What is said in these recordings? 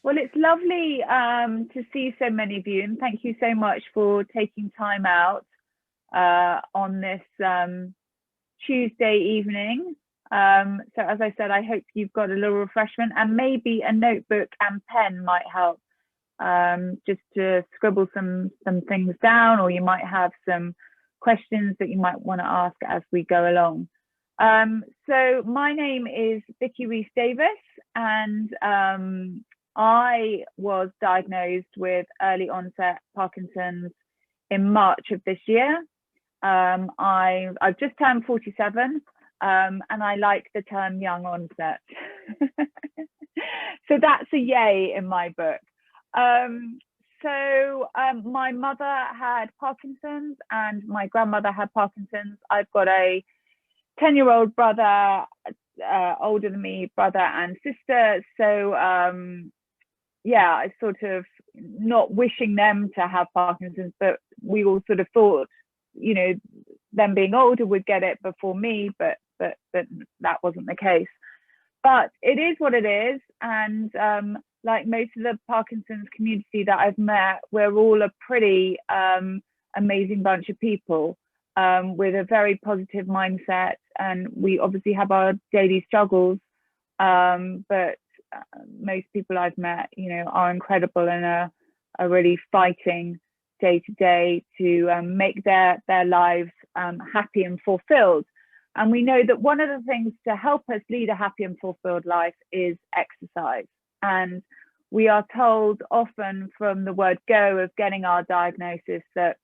Well, it's lovely to see so many of you, and thank you so much for taking time out on this Tuesday evening. So as I said, I hope you've got a little refreshment, and maybe a notebook and pen might help, just to scribble some things down, or you might have some questions that you might want to ask as we go along. So my name is Vicky Rees Davies, and I was diagnosed with early onset Parkinson's in March of this year. I've just turned 47, and I like the term young onset. So that's a yay in my book. My mother had Parkinson's and my grandmother had Parkinson's. I've got a 10-year-old brother, older than me, brother and sister. So yeah, I sort of, not wishing them to have Parkinson's, but we all sort of thought, you know, them being older would get it before me, but that wasn't the case. But it is what it is, and like most of the Parkinson's community that I've met, we're all a pretty amazing bunch of people with a very positive mindset, and we obviously have our daily struggles, but most people I've met, you know, are incredible and are really fighting day to day to make their lives happy and fulfilled. And we know that one of the things to help us lead a happy and fulfilled life is exercise. And we are told often from the word go of getting our diagnosis that,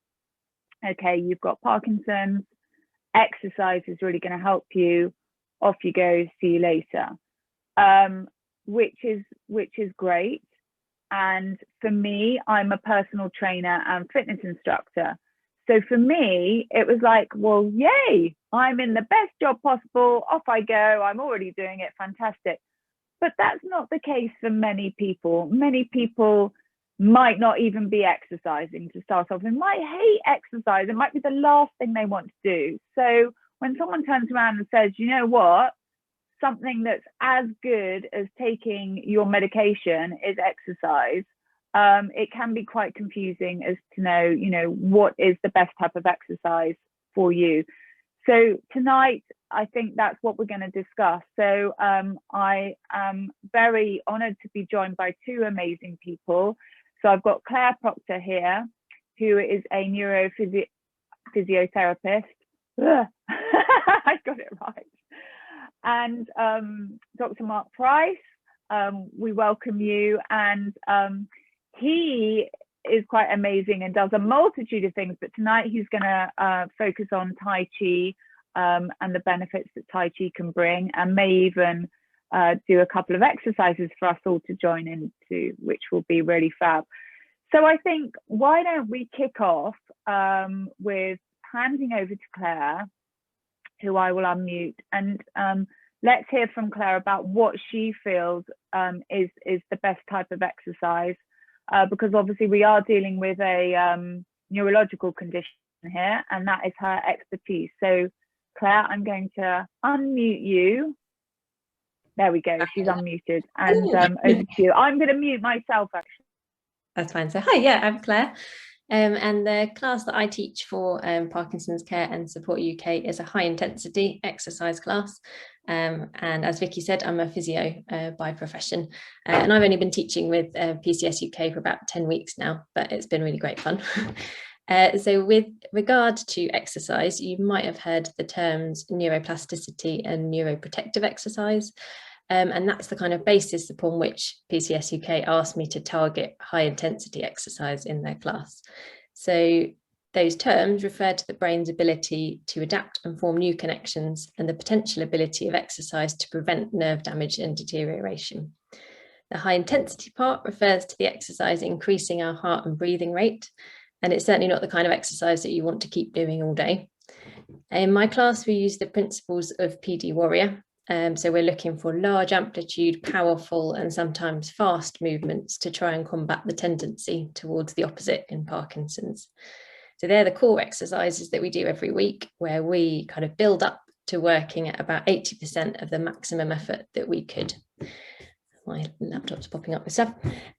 okay, you've got Parkinson's, exercise is really going to help you, off you go, see you later, which is great. And for me, I'm a personal trainer and fitness instructor. So for me, it was like, well, yay, I'm in the best job possible. Off I go. I'm already doing it. Fantastic. But that's not the case for many people. Many people might not even be exercising to start off. They might hate exercise. It might be the last thing they want to do. So when someone turns around and says, you know what, something that's as good as taking your medication is exercise, it can be quite confusing as to know, you know, what is the best type of exercise for you. So tonight, I think that's what we're going to discuss. So I am very honoured to be joined by two amazing people. So I've got Clare Proctor here, who is a Neuro-Physio physiotherapist. I got it right. And Dr. Marc Price, we welcome you. And he is quite amazing and does a multitude of things, but tonight he's going to focus on Tai Chi and the benefits that Tai Chi can bring, and may even do a couple of exercises for us all to join into, which will be really fab. So I think, why don't we kick off with handing over to Clare, who I will unmute, and let's hear from Clare about what she feels is the best type of exercise, because obviously we are dealing with a neurological condition here, and that is her expertise. So Clare, I'm going to unmute you. There we go, she's unmuted, and over to you. I'm going to mute myself, actually. That's fine. So hi, yeah, I'm Clare. And the class that I teach for Parkinson's Care and Support UK is a high intensity exercise class. And as Vicky said, I'm a physio by profession. And I've only been teaching with PCS UK for about 10 weeks now, but it's been really great fun. So with regard to exercise, you might have heard the terms neuroplasticity and neuroprotective exercise. And that's the kind of basis upon which PCS UK asked me to target high intensity exercise in their class. So those terms refer to the brain's ability to adapt and form new connections, and the potential ability of exercise to prevent nerve damage and deterioration. The high intensity part refers to the exercise increasing our heart and breathing rate, and it's certainly not the kind of exercise that you want to keep doing all day. In my class, we use the principles of PD Warrior. So we're looking for large amplitude, powerful and sometimes fast movements to try and combat the tendency towards the opposite in Parkinson's. So they're the core exercises that we do every week, where we kind of build up to working at about 80% of the maximum effort that we could. my laptop's popping up with stuff.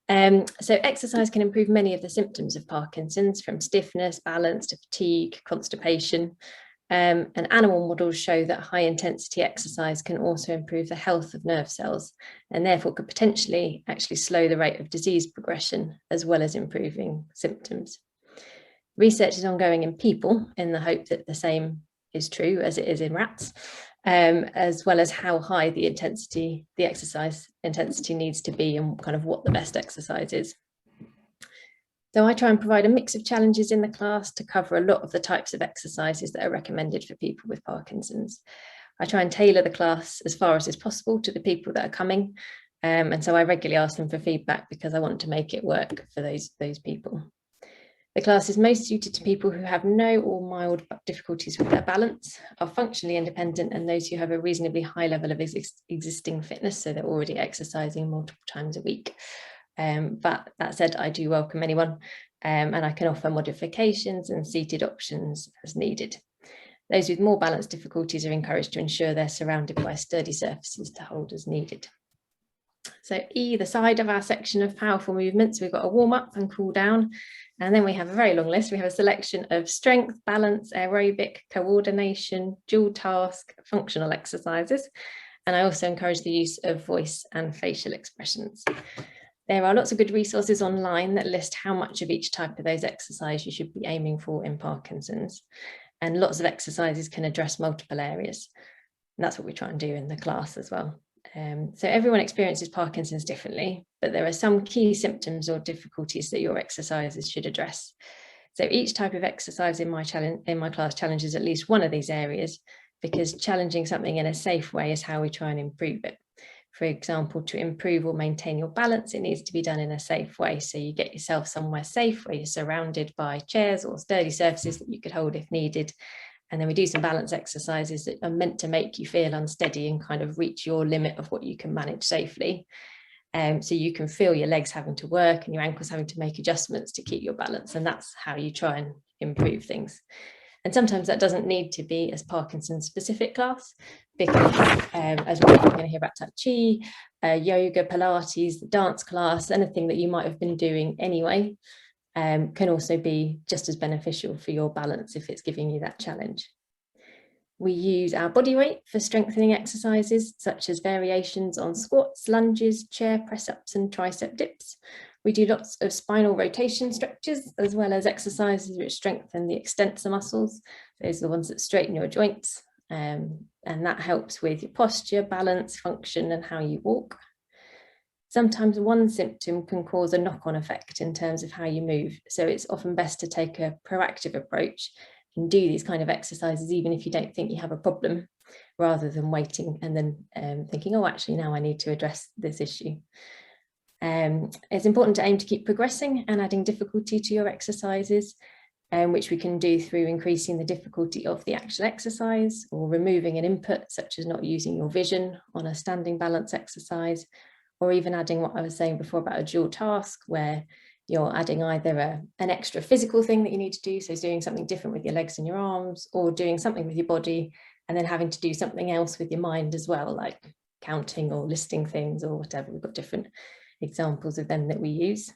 So exercise can improve many of the symptoms of Parkinson's, from stiffness, balance to fatigue, constipation. And animal models show that high intensity exercise can also improve the health of nerve cells, and therefore could potentially actually slow the rate of disease progression as well as improving symptoms. Research is ongoing in people in the hope that the same is true as it is in rats, as well as how high the exercise intensity needs to be and kind of what the best exercise is. So I try and provide a mix of challenges in the class to cover a lot of the types of exercises that are recommended for people with Parkinson's. I try and tailor the class as far as is possible to the people that are coming. And so I regularly ask them for feedback because I want to make it work for those people. The class is most suited to people who have no or mild difficulties with their balance, are functionally independent, and those who have a reasonably high level of existing fitness, so they're already exercising multiple times a week. But that said, I do welcome anyone, and I can offer modifications and seated options as needed. Those with more balance difficulties are encouraged to ensure they're surrounded by sturdy surfaces to hold as needed. So either side of our section of powerful movements, we've got a warm up and cool down, and then we have a very long list. We have a selection of strength, balance, aerobic, coordination, dual task, functional exercises. And I also encourage the use of voice and facial expressions. There are lots of good resources online that list how much of each type of those exercises you should be aiming for in Parkinson's. And lots of exercises can address multiple areas. And that's what we try and do in the class as well. So everyone experiences Parkinson's differently, but there are some key symptoms or difficulties that your exercises should address. So each type of exercise in my class challenges at least one of these areas, because challenging something in a safe way is how we try and improve it. For example, to improve or maintain your balance, it needs to be done in a safe way. So you get yourself somewhere safe where you're surrounded by chairs or sturdy surfaces that you could hold if needed. And then we do some balance exercises that are meant to make you feel unsteady and kind of reach your limit of what you can manage safely. So you can feel your legs having to work and your ankles having to make adjustments to keep your balance. And that's how you try and improve things. And sometimes that doesn't need to be as Parkinson's specific class, because as we're going to hear about Tai Chi, yoga, Pilates, the dance class, anything that you might have been doing anyway, can also be just as beneficial for your balance if it's giving you that challenge. We use our body weight for strengthening exercises, such as variations on squats, lunges, chair press-ups and tricep dips. We do lots of spinal rotation stretches, as well as exercises which strengthen the extensor muscles. Those are the ones that straighten your joints, and that helps with your posture, balance, function and how you walk. Sometimes one symptom can cause a knock-on effect in terms of how you move. So it's often best to take a proactive approach and do these kind of exercises, even if you don't think you have a problem, rather than waiting and then thinking, oh, actually, now I need to address this issue. It's important to aim to keep progressing and adding difficulty to your exercises, which we can do through increasing the difficulty of the actual exercise, or removing an input, such as not using your vision on a standing balance exercise, or even adding what I was saying before about a dual task, where you're adding either an extra physical thing that you need to do, so doing something different with your legs and your arms, or doing something with your body, and then having to do something else with your mind as well, like counting or listing things or whatever. We've got different examples of them that we use.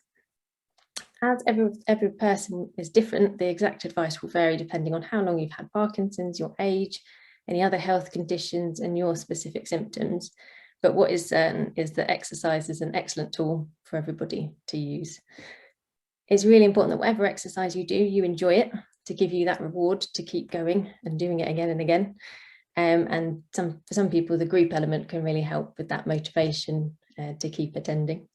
As every person is different, the exact advice will vary depending on how long you've had Parkinson's, your age, any other health conditions, and your specific symptoms. But what is certain is that exercise is an excellent tool for everybody to use. It's really important that whatever exercise you do, you enjoy it, to give you that reward to keep going and doing it again and again. And for some people, the group element can really help with that motivation to keep attending.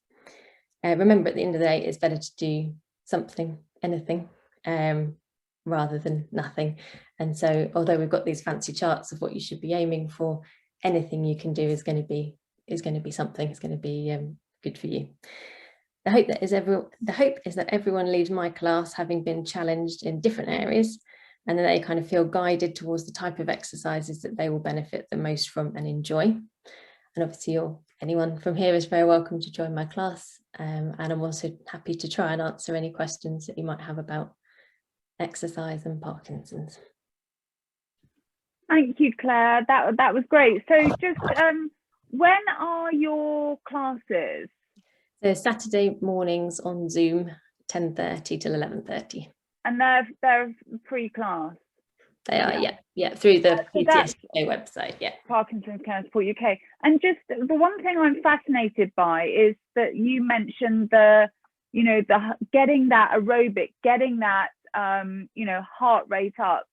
Remember, at the end of the day, it's better to do something, anything, rather than nothing. And so, although we've got these fancy charts of what you should be aiming for, anything you can do is going to be something. It's going to be good for you. The hope is that everyone leaves my class having been challenged in different areas, and that they kind of feel guided towards the type of exercises that they will benefit the most from and enjoy. And obviously, anyone from here is very welcome to join my class, and I'm also happy to try and answer any questions that you might have about exercise and Parkinson's. Thank you, Claire. That was great. So just When are your classes? So Saturday mornings on Zoom, 10:30 till 11:30. And they're pre-class. They are, yeah, through the So PTSD website, yeah. Parkinson's Care Support UK. And just the one thing I'm fascinated by is that you mentioned the getting that aerobic, getting that heart rate up.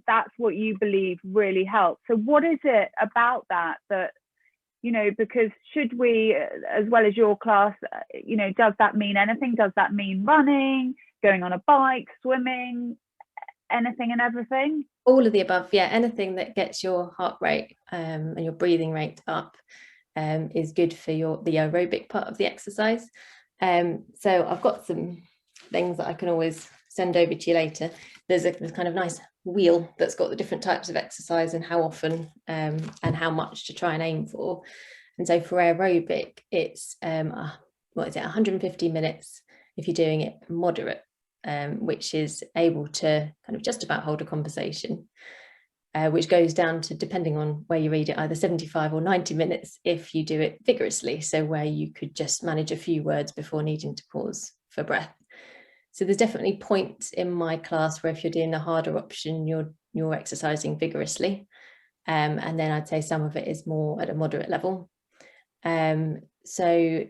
That's what you believe really helps. So what is it about that because should we, as well as your class, does that mean anything? Does that mean running, going on a bike, swimming, anything and everything? All of the above, yeah. Anything that gets your heart rate and your breathing rate up is good for the aerobic part of the exercise. So I've got some things that I can always send over to you later. There's a kind of nice wheel that's got the different types of exercise and how often and how much to try and aim for. And so for aerobic, it's 150 minutes if you're doing it moderate, which is able to kind of just about hold a conversation, which goes down to, depending on where you read it, either 75 or 90 minutes if you do it vigorously, so where you could just manage a few words before needing to pause for breath. So there's definitely points in my class where if you're doing the harder option, you're exercising vigorously, and then I'd say some of it is more at a moderate level. So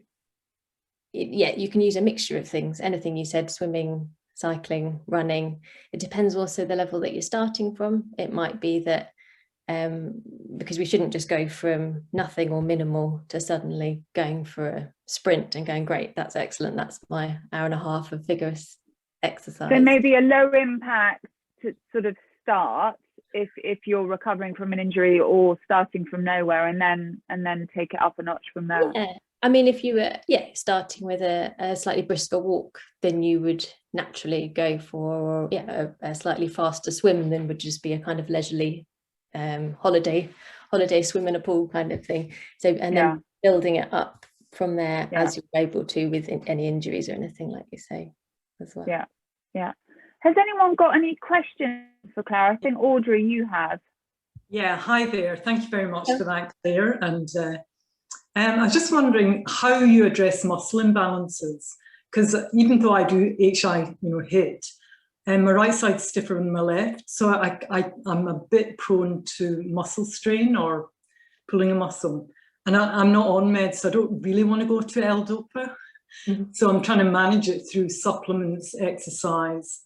you can use a mixture of things, anything you said, swimming, cycling, running. It depends also the level that you're starting from. It might be that because we shouldn't just go from nothing or minimal to suddenly going for a sprint and going, great, that's excellent, that's my hour and a half of vigorous exercise. So maybe a low impact to sort of start if you're recovering from an injury, or starting from nowhere and then take it up a notch from there. Yeah. I mean, if you were starting with a slightly brisker walk, then you would naturally go for a slightly faster swim than would just be a kind of leisurely holiday swim in a pool kind of thing. So then building it up from there as you're able to, with any injuries or anything, like you say, as well. Yeah. Has anyone got any questions for Clare? I think Audrey, you have. Yeah, hi there. Thank you very much for that, Clare. And I was just wondering how you address muscle imbalances, because even though I do HI, HIIT, my right side's stiffer than my left, so I'm a bit prone to muscle strain or pulling a muscle. And I'm not on meds, so I don't really want to go to L-DOPA. Mm-hmm. So I'm trying to manage it through supplements, exercise,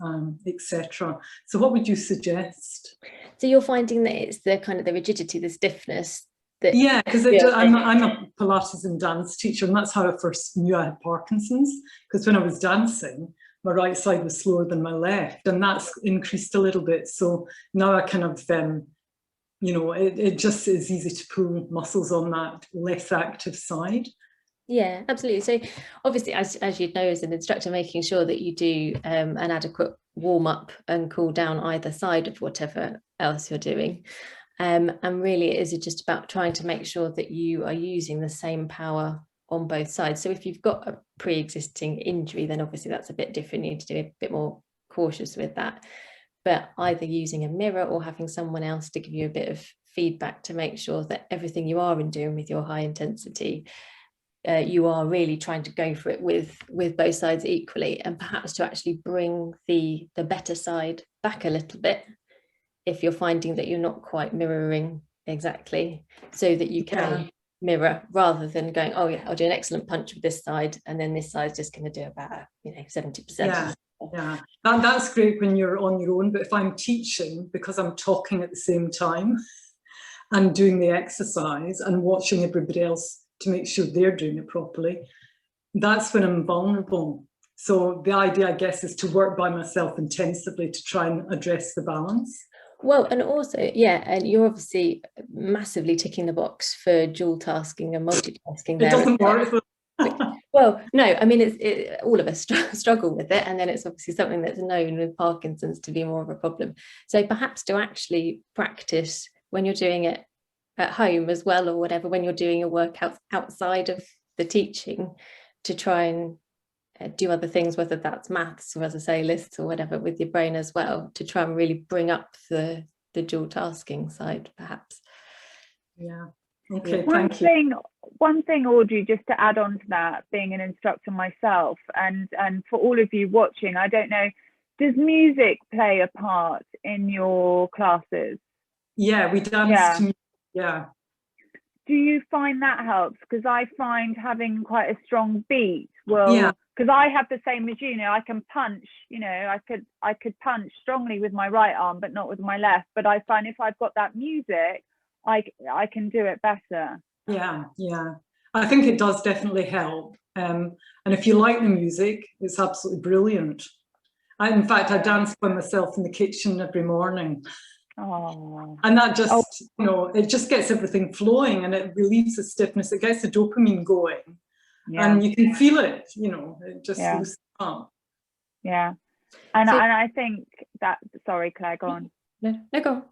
etc. So what would you suggest? So you're finding that it's the kind of the rigidity, the stiffness. Because I'm a Pilates and dance teacher, and that's how I first knew I had Parkinson's, because when I was dancing, my right side was slower than my left, and that's increased a little bit. So now I kind of, it just is easy to pull muscles on that less active side. Yeah, absolutely. So obviously, as you'd know as an instructor, making sure that you do an adequate warm up and cool down either side of whatever else you're doing. And really it is just about trying to make sure that you are using the same power on both sides. So if you've got a pre-existing injury, then obviously that's a bit different. You need to be a bit more cautious with that. But either using a mirror or having someone else to give you a bit of feedback to make sure that everything you are doing with your high intensity, you are really trying to go for it with both sides equally, and perhaps to actually bring the better side back a little bit if you're finding that you're not quite mirroring exactly, so that you can mirror, rather than going, oh yeah, I'll do an excellent punch with this side and then this side's just going to do about 70%. Yeah, that's great when you're on your own, but if I'm teaching, because I'm talking at the same time and doing the exercise and watching everybody else to make sure they're doing it properly, that's when I'm vulnerable. So the idea, I guess, is to work by myself intensively to try and address the balance. Well, and also, and you're obviously massively ticking the box for dual tasking and multitasking there. It doesn't work. Well, no, I mean, all of us struggle with it, and then it's obviously something that's known with Parkinson's to be more of a problem. So perhaps to actually practice when you're doing it at home as well, or whatever, when you're doing your work outside of the teaching, to try and do other things, whether that's maths or, as I say, lists or whatever, with your brain as well, to try and really bring up the dual tasking side, perhaps. Yeah. Okay, thank you. One thing, Audrey, just to add on to that, being an instructor myself, and for all of you watching, I don't know, does music play a part in your classes? Yeah, we dance. Yeah. Yeah. Do you find that helps? Because I find having quite a strong beat will, Yeah. because I have the same as you know, I can punch, you know, I could punch strongly with my right arm, but not with my left. But I find if I've got that music, I can do it better. Yeah, yeah. I think it does definitely help. And if you like the music, it's absolutely brilliant. In fact, I dance by myself in the kitchen every morning. Oh. And that just, you know, it just gets everything flowing and it relieves the stiffness. It gets the dopamine going. Yeah. And you can feel it, you know, it just loosens up. Yeah. And I think that, sorry, Claire, go on. No, go on.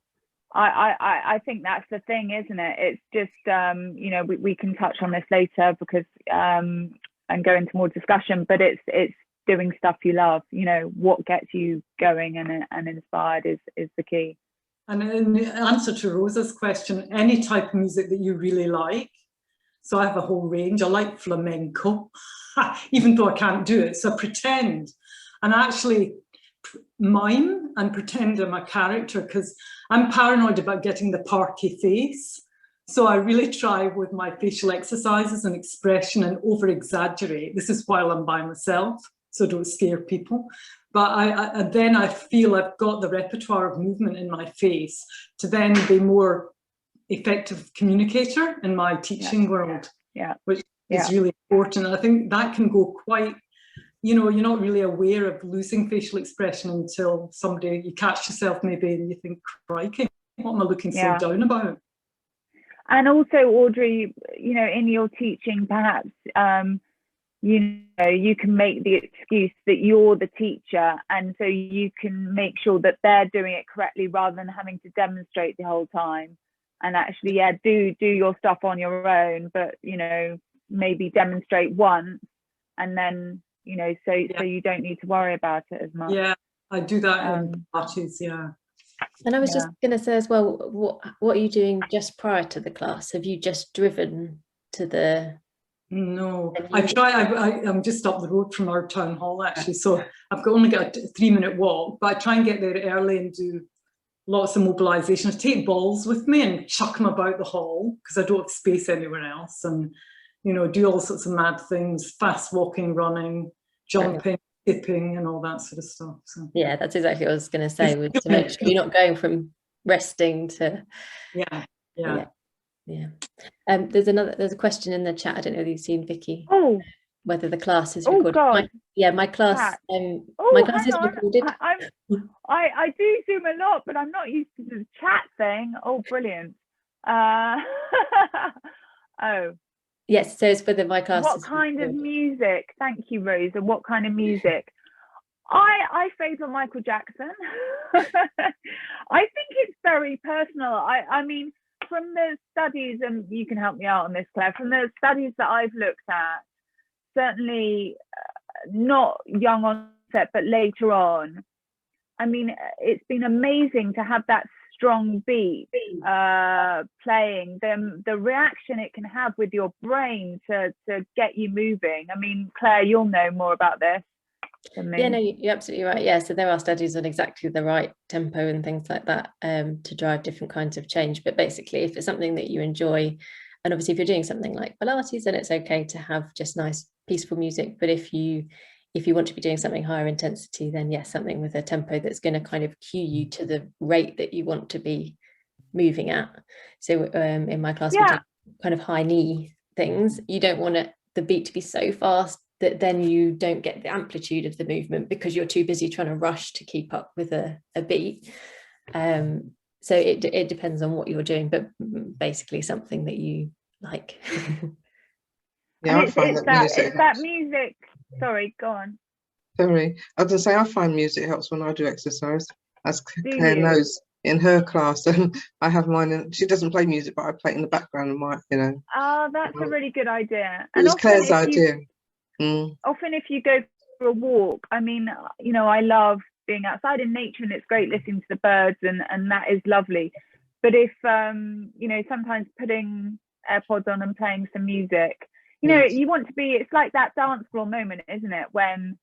I think that's the thing, isn't it? It's just, you know, we can touch on this later because, and go into more discussion, but it's doing stuff you love, you know, what gets you going and inspired is the key. And in answer to Rosa's question, any type of music that you really like. So I have a whole range. I like flamenco, even though I can't do it. So I pretend and actually mime and pretend I'm a character because I'm paranoid about getting the parky face. So I really try with my facial exercises and expression and over exaggerate. This is while I'm by myself, so don't scare people. But then I feel I've got the repertoire of movement in my face to then be more effective communicator in my teaching world, which is really important. I think that can go quite, you know, you're not really aware of losing facial expression until someday you catch yourself maybe and you think, crikey, what am I looking so down about? And also, Audrey, you know, in your teaching, perhaps, you know, you can make the excuse that you're the teacher, and so you can make sure that they're doing it correctly rather than having to demonstrate the whole time. And actually, do your stuff on your own, but, you know, maybe demonstrate once and then, you know, so you don't need to worry about it as much. Yeah, I do that in parties, And I was just going to say as well, what are you doing just prior to the class? Have you just driven to the... No, I try. I'm just up the road from our town hall actually, so I've only got a 3-minute walk, but I try and get there early and do lots of mobilisation. I take balls with me and chuck them about the hall because I don't have space anywhere else, and, you know, do all sorts of mad things, fast walking, running, jumping, skipping and all that sort of stuff. So yeah, that's exactly what I was going to say, to make sure you're not going from resting to... Yeah. There's a question in the chat. I don't know if you've seen, Vicky. Oh, whether the class is recorded. God. My class. My class is recorded. I do Zoom a lot, but I'm not used to the chat thing. Oh, brilliant. Yes. So it's whether my class. What kind of music? Thank you, Rosa. What kind of music? I favour Michael Jackson. I think it's very personal. I mean, from the studies, and you can help me out on this, Claire, from the studies that I've looked at, certainly not young onset, but later on, I mean, it's been amazing to have that strong beat playing, the reaction it can have with your brain to get you moving. I mean, Claire, you'll know more about this than me. Yeah, no, you're absolutely right. Yeah, so there are studies on exactly the right tempo and things like that to drive different kinds of change. But basically, if it's something that you enjoy, and obviously if you're doing something like Pilates, then it's okay to have just nice peaceful music. But if you want to be doing something higher intensity, then yes, something with a tempo that's going to kind of cue you to the rate that you want to be moving at. So in my class, we do kind of high knee things. You don't want the beat to be so fast that then you don't get the amplitude of the movement because you're too busy trying to rush to keep up with a beat. So it depends on what you're doing, but basically something that you like. Yeah, it's that music. Sorry, go on. Sorry, I was going to say, I find music helps when I do exercise, as Claire knows in her class. I have mine, and she doesn't play music, but I play it in the background of my, you know. Oh, that's a really good idea. It was Claire's idea. Often if you go for a walk, I mean, you know, I love being outside in nature and it's great listening to the birds and that is lovely. But if, you know, sometimes putting AirPods on and playing some music. You know, you want to be, it's like that dance floor moment, isn't it? When,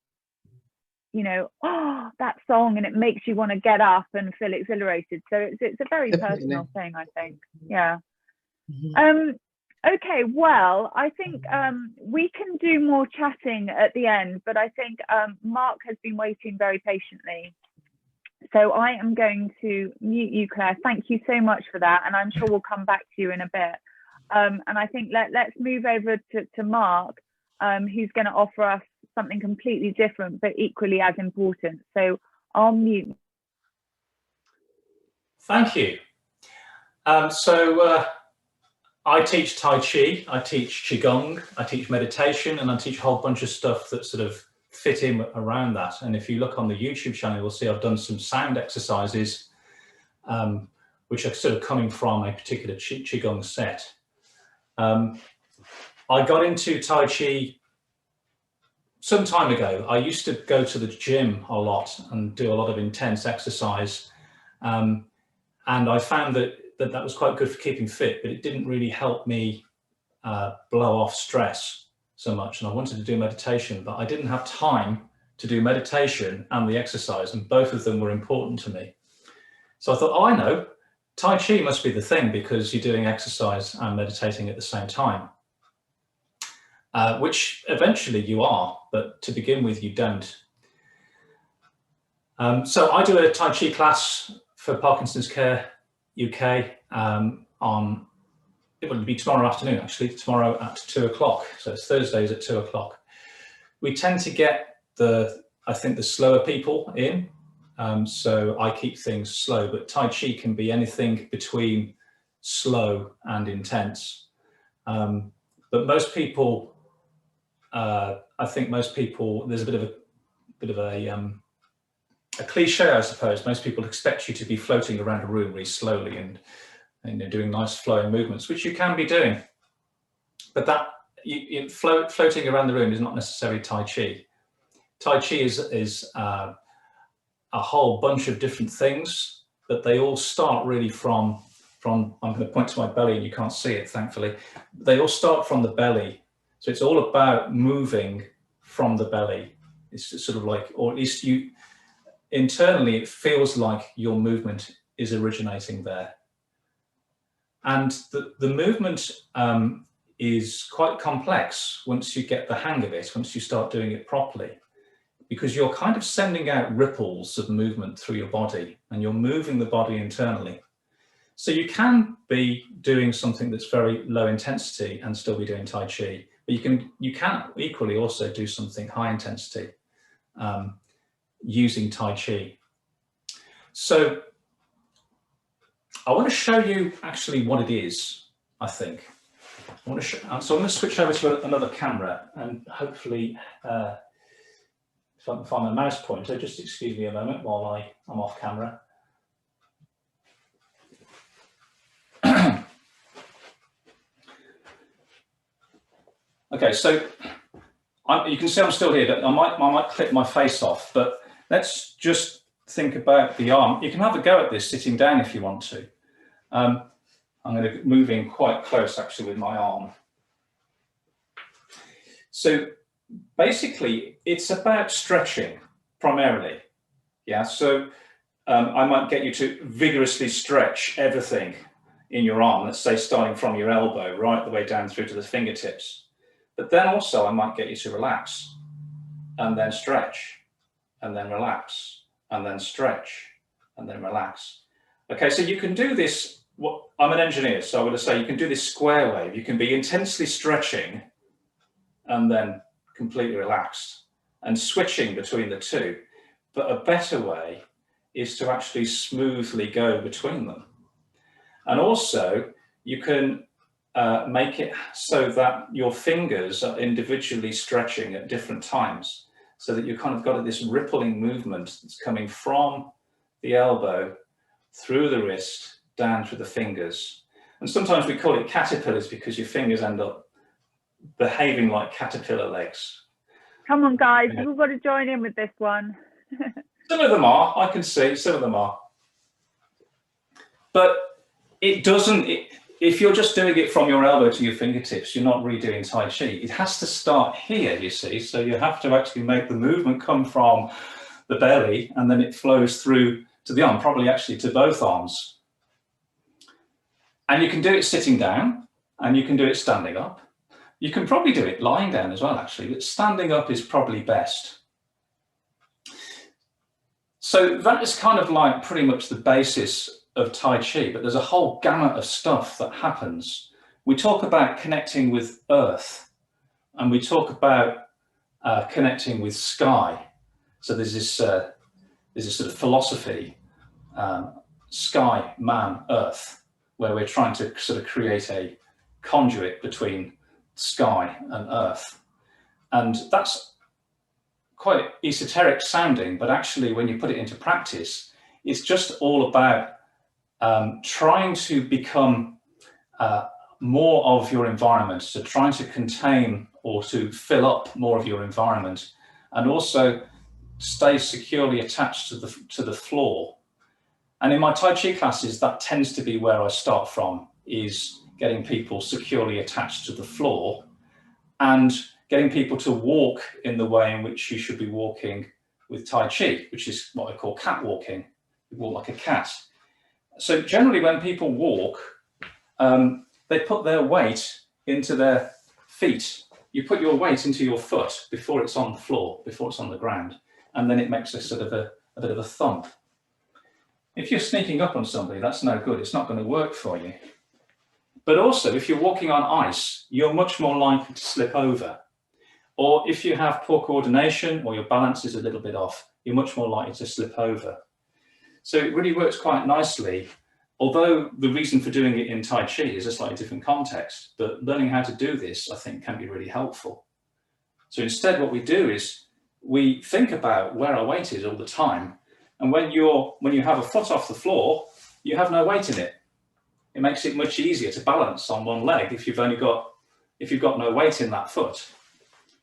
you know, oh, that song, and it makes you want to get up and feel exhilarated. So it's a very personal thing, I think. Yeah. Okay, well, I think we can do more chatting at the end, but I think Marc has been waiting very patiently. So I am going to mute you, Claire. Thank you so much for that. And I'm sure we'll come back to you in a bit. And I think let's move over to Marc, who's going to offer us something completely different, but equally as important. So I'll mute. Thank you. I teach Tai Chi, I teach Qigong, I teach meditation, and I teach a whole bunch of stuff that sort of fit in around that. And if you look on the YouTube channel, you'll see I've done some sound exercises, which are sort of coming from a particular Qigong set. I got into Tai Chi some time ago. I used to go to the gym a lot and do a lot of intense exercise. And I found that was quite good for keeping fit, but it didn't really help me blow off stress so much. And I wanted to do meditation, but I didn't have time to do meditation and the exercise, and both of them were important to me. So I thought, oh, I know, Tai Chi must be the thing, because you're doing exercise and meditating at the same time, which eventually you are, but to begin with, you don't. So I do a Tai Chi class for Parkinson's Care UK it will be tomorrow afternoon, actually, tomorrow at 2 o'clock. So it's Thursdays at 2 o'clock. We tend to get I think the slower people in. So I keep things slow, but Tai Chi can be anything between slow and intense. But most people, I think most people, there's a bit of a cliche, I suppose. Most people expect you to be floating around a room really slowly and doing nice flowing movements, which you can be doing. But that floating around the room is not necessarily Tai Chi. Tai Chi is a whole bunch of different things, but they all start really from I'm going to point to my belly and you can't see it, thankfully. They all start from the belly. So it's all about moving from the belly. It's sort of like, or at least internally, it feels like your movement is originating there. And the movement is quite complex once you get the hang of it, once you start doing it properly, because you're kind of sending out ripples of movement through your body and you're moving the body internally. So you can be doing something that's very low intensity and still be doing Tai Chi, but you can equally also do something high intensity using Tai Chi. So I want to show you actually what it is, I think. So I'm going to switch over to another camera, and hopefully, if I can find my mouse pointer, just excuse me a moment while I'm off camera. Okay, so you can see I'm still here, but I might clip my face off, but let's just think about the arm. You can have a go at this sitting down if you want to. I'm going to move in quite close actually with my arm. So basically it's about stretching primarily. Yeah, so I might get you to vigorously stretch everything in your arm, let's say starting from your elbow right the way down through to the fingertips. But then also I might get you to relax and then stretch and then relax and then stretch and then relax. Okay, so you can do this. I'm an engineer, so I would say you can do this square wave. You can be intensely stretching and then completely relaxed and switching between the two. But a better way is to actually smoothly go between them. And also you can make it so that your fingers are individually stretching at different times, so that you kind of got this rippling movement that's coming from the elbow through the wrist down through the fingers. And sometimes we call it caterpillars because your fingers end up behaving like caterpillar legs. Come on, guys, you've got to join in with this one. Some of them are, I can see, some of them are. But it doesn't, if you're just doing it from your elbow to your fingertips, you're not really doing Tai Chi. It has to start here, you see. So you have to actually make the movement come from the belly, and then it flows through to the arm, probably actually to both arms. And you can do it sitting down, and you can do it standing up. You can probably do it lying down as well, actually, but standing up is probably best. So that is kind of like pretty much the basis of Tai Chi, but there's a whole gamut of stuff that happens. We talk about connecting with earth, and we talk about connecting with sky. So there's this sort of philosophy, sky, man, earth, where we're trying to sort of create a conduit between sky and earth. And that's quite esoteric sounding, but actually when you put it into practice, it's just all about trying to become more of your environment, so trying to contain or to fill up more of your environment, and also stay securely attached to the floor. And in my Tai Chi classes, that tends to be where I start from, is getting people securely attached to the floor and getting people to walk in the way in which you should be walking with Tai Chi, which is what I call cat walking. You walk like a cat. So generally when people walk, they put their weight into their feet. You put your weight into your foot before it's on the floor, before it's on the ground, and then it makes a sort of a bit of a thump. If you're sneaking up on somebody, that's no good. It's not going to work for you. But also, if you're walking on ice, you're much more likely to slip over. Or if you have poor coordination or your balance is a little bit off, you're much more likely to slip over. So it really works quite nicely, although the reason for doing it in Tai Chi is a slightly different context. But learning how to do this, I think, can be really helpful. So instead, what we do is we think about where our weight is all the time. And when you have a foot off the floor, you have no weight in it. It makes it much easier to balance on one leg if you've got no weight in that foot.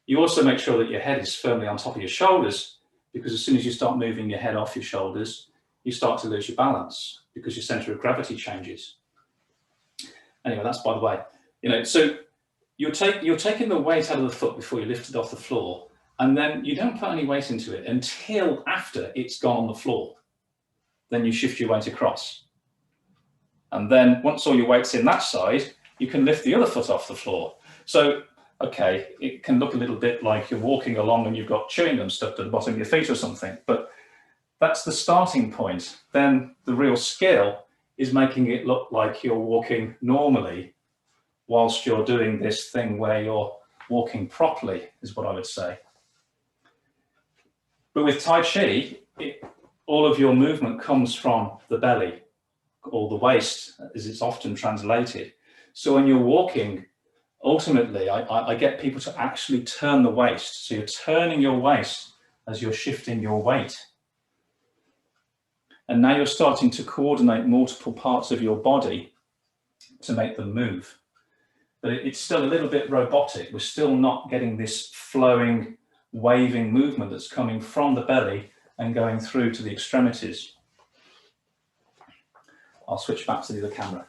You also make sure that your head is firmly on top of your shoulders, because as soon as you start moving your head off your shoulders, you start to lose your balance because your center of gravity changes. Anyway, that's by the way. So you're taking the weight out of the foot before you lift it off the floor, and then you don't put any weight into it until after it's gone on the floor. Then you shift your weight across. And then once all your weight's in that side, you can lift the other foot off the floor. So, okay, it can look a little bit like you're walking along and you've got chewing gum stuck to the bottom of your feet or something, but that's the starting point. Then the real skill is making it look like you're walking normally whilst you're doing this thing where you're walking properly, is what I would say. But with Tai Chi, all of your movement comes from the belly, or the waist, as it's often translated. So when you're walking, ultimately, I get people to actually turn the waist. So you're turning your waist as you're shifting your weight. And now you're starting to coordinate multiple parts of your body to make them move. But it's still a little bit robotic. We're still not getting this flowing, waving movement that's coming from the belly and going through to the extremities. I'll switch back to the other camera.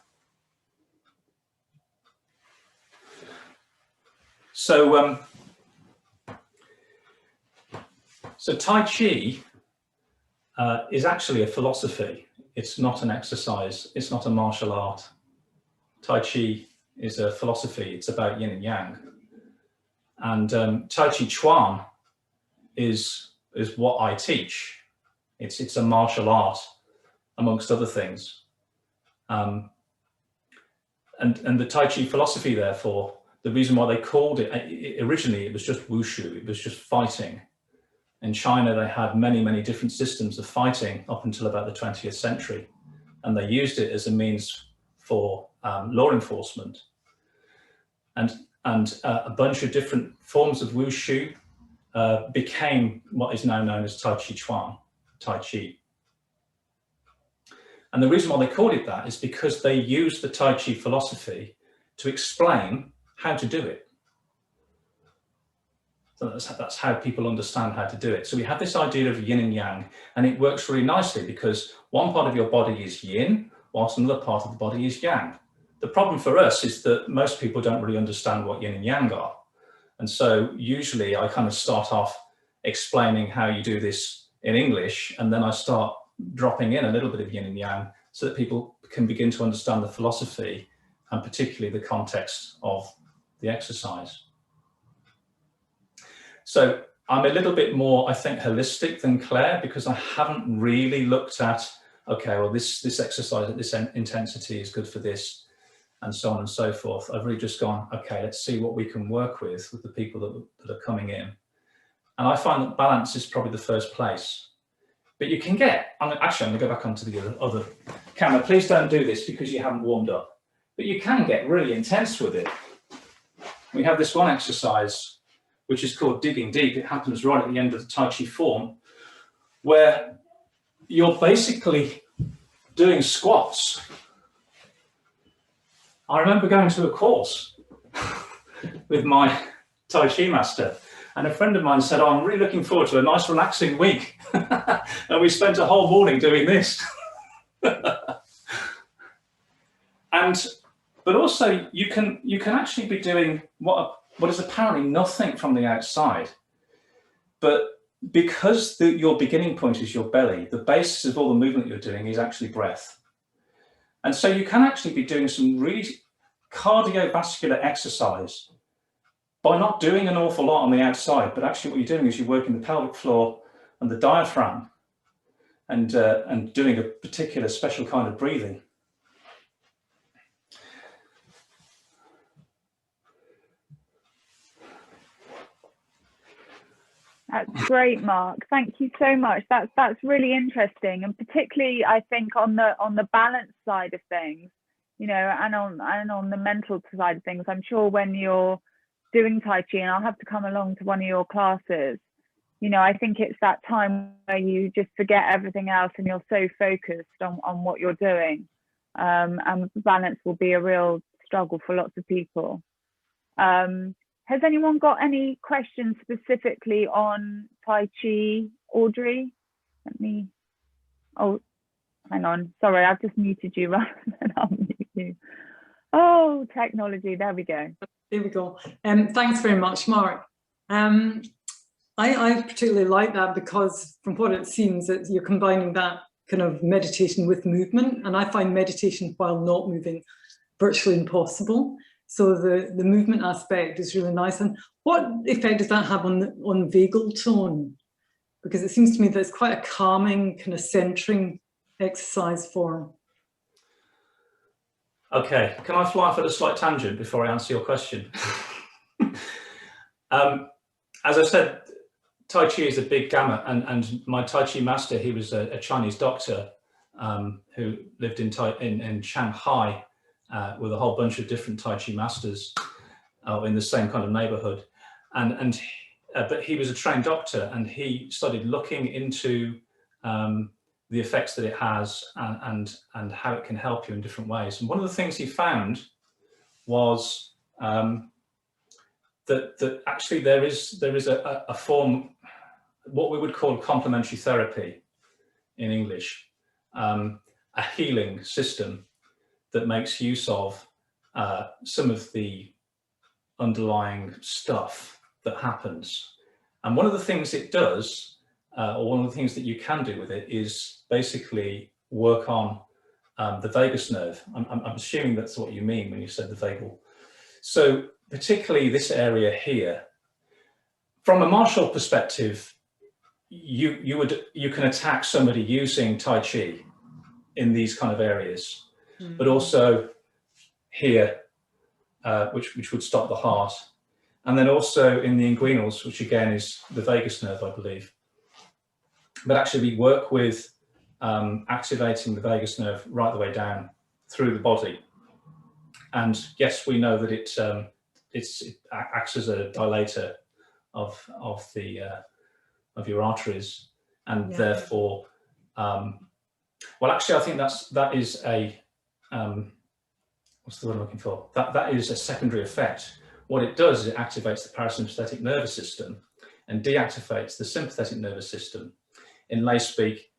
So Tai Chi is actually a philosophy. It's not an exercise. It's not a martial art. Tai Chi is a philosophy. It's about yin and yang. And Tai Chi Chuan is what I teach. It's a martial art, amongst other things. And the Tai Chi philosophy, therefore, the reason why they called it, originally it was just wushu, it was just fighting. In China, they had many, many different systems of fighting up until about the 20th century. And they used it as a means for law enforcement. And a bunch of different forms of wushu became what is now known as Tai Chi Chuan, Tai Chi. And the reason why they called it that is because they used the Tai Chi philosophy to explain how to do it. So that's how people understand how to do it. So we have this idea of yin and yang, and it works really nicely because one part of your body is yin, whilst another part of the body is yang. The problem for us is that most people don't really understand what yin and yang are. And so usually I kind of start off explaining how you do this in English, and then I start dropping in a little bit of yin and yang so that people can begin to understand the philosophy and particularly the context of the exercise. So I'm a little bit more, I think, holistic than Claire, because I haven't really looked at, okay, well, this exercise at this intensity is good for this, and so on and so forth. I've really just gone, okay, let's see what we can work with the people that are coming in. And I find that balance is probably the first place. But you can get, actually, I'm going to go back onto the other camera. Please don't do this because you haven't warmed up. But you can get really intense with it. We have this one exercise, which is called digging deep. It happens right at the end of the Tai Chi form, where you're basically doing squats. I remember going to a course with my Tai Chi master, and a friend of mine said, oh, I'm really looking forward to a nice relaxing week. And we spent a whole morning doing this. But also you can actually be doing what is apparently nothing from the outside, but because your beginning point is your belly, the basis of all the movement you're doing is actually breath. And so you can actually be doing some really cardiovascular exercise by not doing an awful lot on the outside, but actually what you're doing is you're working the pelvic floor and the diaphragm and doing a particular special kind of breathing. That's great, Mark. Thank you so much. That's really interesting, and particularly I think on the balance side of things, you know, and on the mental side of things. I'm sure when you're doing Tai Chi, and I'll have to come along to one of your classes, you know, I think it's that time where you just forget everything else and you're so focused on what you're doing, and balance will be a real struggle for lots of people. Has anyone got any questions specifically on Tai Chi? Audrey? Oh, hang on. Sorry, I've just muted you rather than unmute you. Oh, technology. There we go. There we go. Thanks very much, Mark. I particularly like that because from what it seems that you're combining that kind of meditation with movement, and I find meditation while not moving virtually impossible. So the movement aspect is really nice. And what effect does that have on vagal tone? Because it seems to me that it's quite a calming, kind of centering exercise form. Okay, can I fly off at a slight tangent before I answer your question? As I said, Tai Chi is a big gamut, and my Tai Chi master, he was a Chinese doctor who lived in Shanghai with a whole bunch of different Tai Chi masters in the same kind of neighborhood. But he was a trained doctor, and he started looking into the effects that it has and how it can help you in different ways. And one of the things he found was that actually there is a form, what we would call complementary therapy in English, a healing system that makes use of some of the underlying stuff that happens. And one of the things it does, or one of the things that you can do with it, is basically work on the vagus nerve. I'm assuming that's what you mean when you said the vagal. So particularly this area here, from a martial perspective, you can attack somebody using Tai Chi in these kind of areas. But also here, which would stop the heart. And then also in the inguinals, which again is the vagus nerve, I believe. But actually we work with activating the vagus nerve right the way down through the body. And yes, we know that it acts as a dilator of your arteries, and therefore, well, actually, I think that is a what's the word I'm looking for? That is a secondary effect. What it does is it activates the parasympathetic nervous system and deactivates the sympathetic nervous system. In lay speak,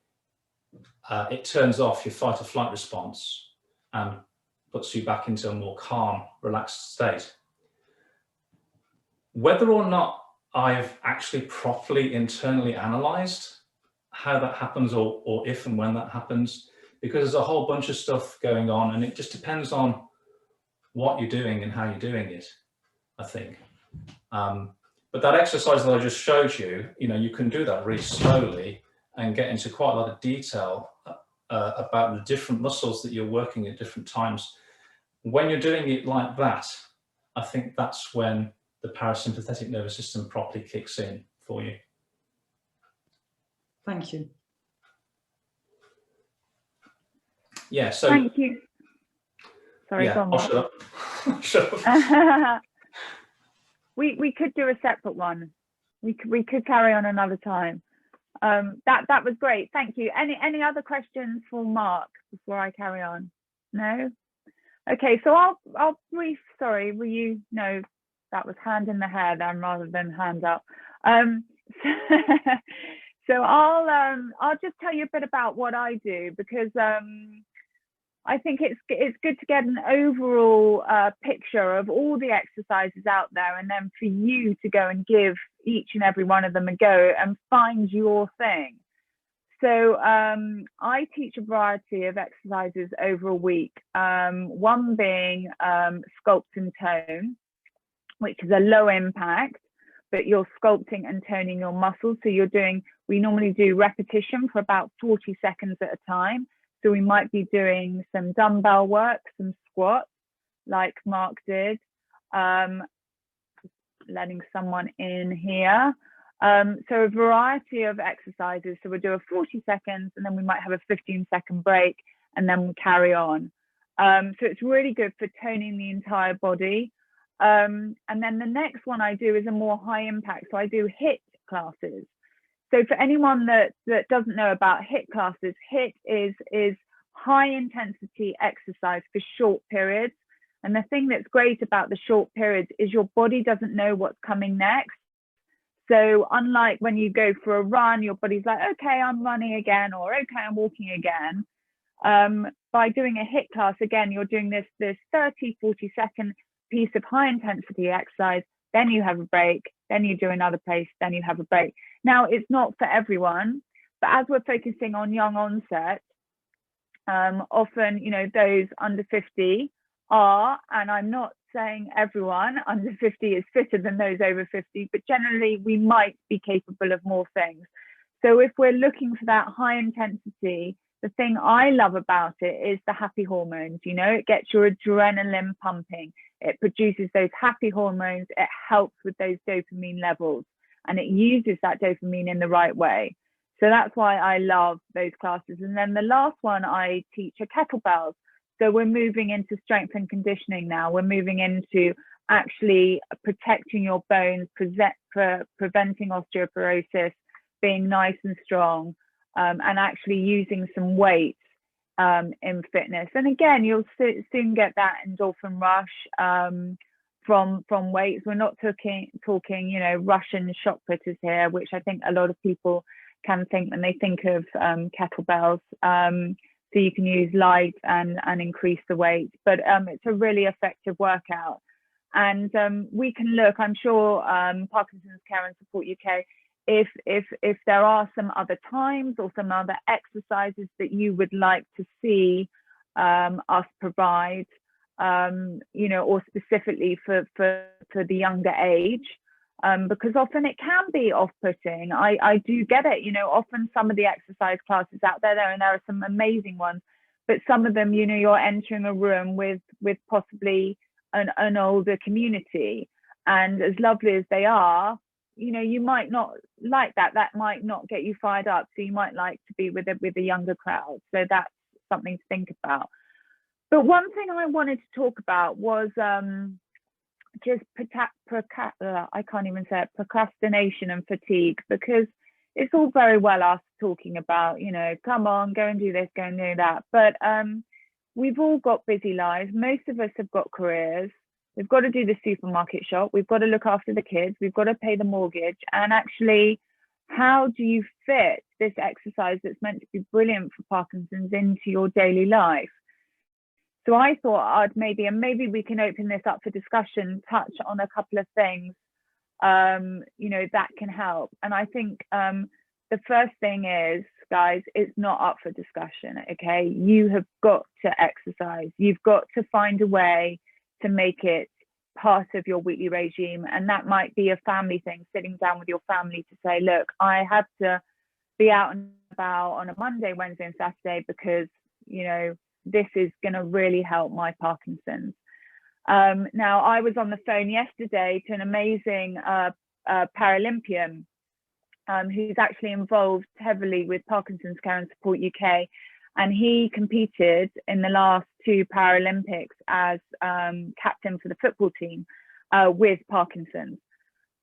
it turns off your fight or flight response and puts you back into a more calm, relaxed state. Whether or not I've actually properly internally analysed how that happens, or if and when that happens, because there's a whole bunch of stuff going on, and it just depends on what you're doing and how you're doing it, I think. But that exercise that I just showed you, you can do that really slowly and get into quite a lot of detail about the different muscles that you're working at different times. When you're doing it like that, I think that's when the parasympathetic nervous system properly kicks in for you. Thank you. Yeah, so thank you. Sorry, yeah, go on, shut up. Shut up. We could do a separate one. We could carry on another time. That was great. Thank you. Any other questions for Mark before I carry on? No? Okay, so I'll brief, sorry, were you, no, that was hand in the hair then rather than hand up. So I'll just tell you a bit about what I do, because I think it's good to get an overall picture of all the exercises out there, and then for you to go and give each and every one of them a go and find your thing. So I teach a variety of exercises over a week, one being sculpt and tone, which is a low impact, but you're sculpting and toning your muscles. So we normally do repetition for about 40 seconds at a time. So we might be doing some dumbbell work, some squats, like Mark did, letting someone in here. So a variety of exercises. So we'll do a 40 seconds, and then we might have a 15-second break, and then we'll carry on. So it's really good for toning the entire body. And then the next one I do is a more high impact. So I do HIIT classes. So for anyone that doesn't know about HIIT classes, HIIT is high intensity exercise for short periods. And the thing that's great about the short periods is your body doesn't know what's coming next. So unlike when you go for a run, your body's like, okay, I'm running again, or okay, I'm walking again. By doing a HIIT class, again, you're doing this 30, 40 second piece of high intensity exercise, then you have a break, then you do another place, then you have a break. Now, it's not for everyone, but as we're focusing on young onset, often, those under 50 are, and I'm not saying everyone under 50 is fitter than those over 50, but generally we might be capable of more things. So if we're looking for that high intensity, the thing I love about it is the happy hormones. It gets your adrenaline pumping. It produces those happy hormones. It helps with those dopamine levels, and it uses that dopamine in the right way. So that's why I love those classes. And then the last one I teach are kettlebells. So we're moving into strength and conditioning now. We're moving into actually protecting your bones, preventing osteoporosis, being nice and strong, and actually using some weights in fitness. And again, you'll soon get that endorphin rush from weights. We're not talking Russian shock putters here, which I think a lot of people can think when they think of kettlebells. So you can use light and increase the weight, but it's a really effective workout. And we can look, I'm sure Parkinson's Care and Support UK, if there are some other times or some other exercises that you would like to see us provide, or specifically for the younger age, because often it can be off-putting. I do get it. Often some of the exercise classes out there, and there are some amazing ones, but some of them, you're entering a room with possibly an older community, and as lovely as they are, you might not like that. That might not get you fired up. So you might like to be with a younger crowd. So that's something to think about. But one thing I wanted to talk about was just I can't even say it, procrastination and fatigue, because it's all very well us talking about, come on, go and do this, go and do that. But we've all got busy lives. Most of us have got careers. We've got to do the supermarket shop. We've got to look after the kids. We've got to pay the mortgage. And actually, how do you fit this exercise that's meant to be brilliant for Parkinson's into your daily life? So I thought maybe we can open this up for discussion, touch on a couple of things, you know, that can help. And I think the first thing is, guys, it's not up for discussion, okay? You have got to exercise. You've got to find a way to make it part of your weekly regime. And that might be a family thing, sitting down with your family to say, look, I have to be out and about on a Monday, Wednesday and Saturday because, you know, this is going to really help my Parkinson's. Now, I was on the phone yesterday to an amazing Paralympian who's actually involved heavily with Parkinson's Care and Support UK. And he competed in the last 2 Paralympics as captain for the football team with Parkinson's.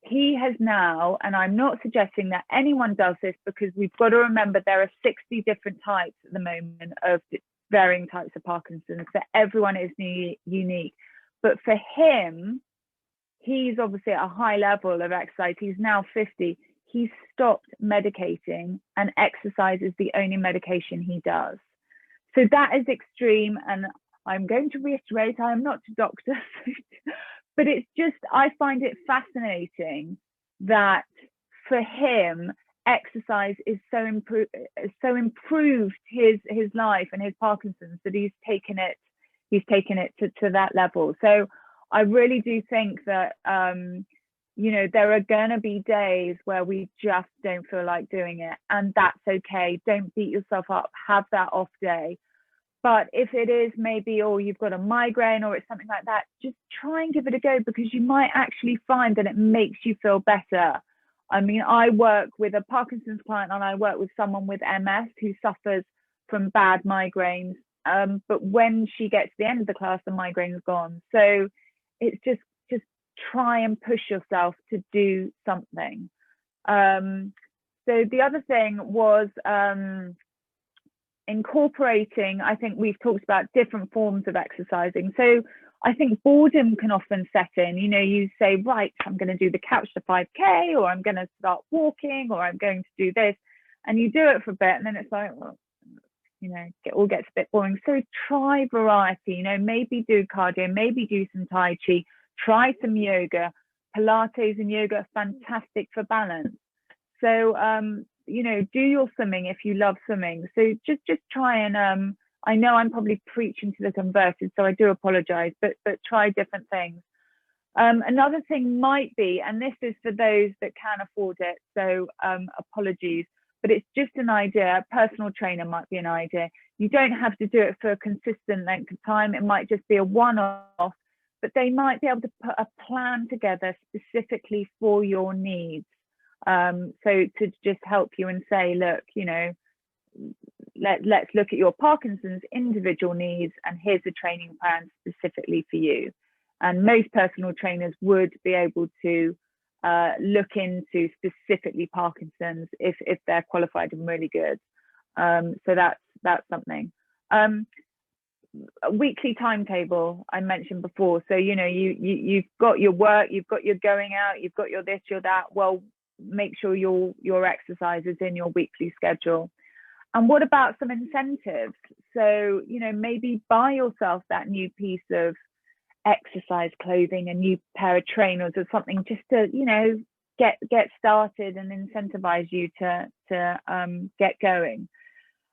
He has now, and I'm not suggesting that anyone does this because we've got to remember there are 60 different types at the moment of varying types of Parkinson's, so everyone is unique. But for him, he's obviously at a high level of exercise. He's now 50. He's stopped medicating, and exercise is the only medication he does. So that is extreme. And I'm going to reiterate, I am not a doctor, but it's just, I find it fascinating that for him, exercise is so improved his life and his Parkinson's that he's taken it to that level. So I really do think that you know, there are going to be days where we just don't feel like doing it, and that's okay. Don't beat yourself up, have that off day. But if it is maybe, or you've got a migraine or it's something like that, just try and give it a go, because you might actually find that it makes you feel better. I mean, I work with a Parkinson's client and I work with someone with MS who suffers from bad migraines. But when she gets to the end of the class, the migraine's gone. So it's just try and push yourself to do something. So the other thing was incorporating, I think we've talked about different forms of exercising. So I think boredom can often set in. You know, you say, right, I'm going to do the couch to 5K, or I'm going to start walking, or I'm going to do this. And you do it for a bit, and then it's like, well, you know, it all gets a bit boring. So try variety, you know, maybe do cardio, maybe do some Tai Chi, try some yoga. Pilates and yoga are fantastic for balance. So, you know, do your swimming if you love swimming. So just try and, I know I'm probably preaching to the converted, so I do apologize, but try different things. Another thing might be, and this is for those that can afford it, so apologies, but it's just an idea. A personal trainer might be an idea. You don't have to do it for a consistent length of time. It might just be a one-off, but they might be able to put a plan together specifically for your needs. So to just help you and say, look, you know, let's look at your Parkinson's individual needs, and here's a training plan specifically for you. And most personal trainers would be able to look into specifically Parkinson's if they're qualified and really good. So that's something. A weekly timetable I mentioned before. So, you know, you've got your work, you've got your going out, you've got your this, your that. Well, make sure your exercise is in your weekly schedule. And what about some incentives? So, you know, maybe buy yourself that new piece of exercise clothing, a new pair of trainers or something, just to, you know, get started and incentivize you to get going.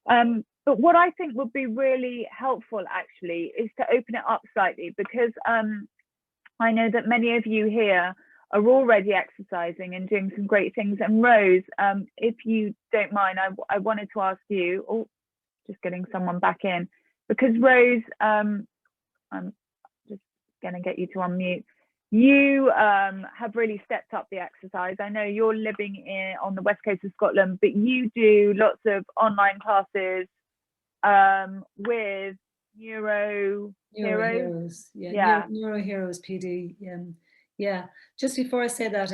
But what I think would be really helpful actually is to open it up slightly, because I know that many of you here are already exercising and doing some great things. And Rose, if you don't mind, I wanted to ask you, just getting someone back in, because Rose, I'm just going to get you to unmute. You have really stepped up the exercise. I know you're living on the west coast of Scotland, but you do lots of online classes with Neuro Heroes. Yeah. Neuro Heroes PD. Yeah, just before I say that,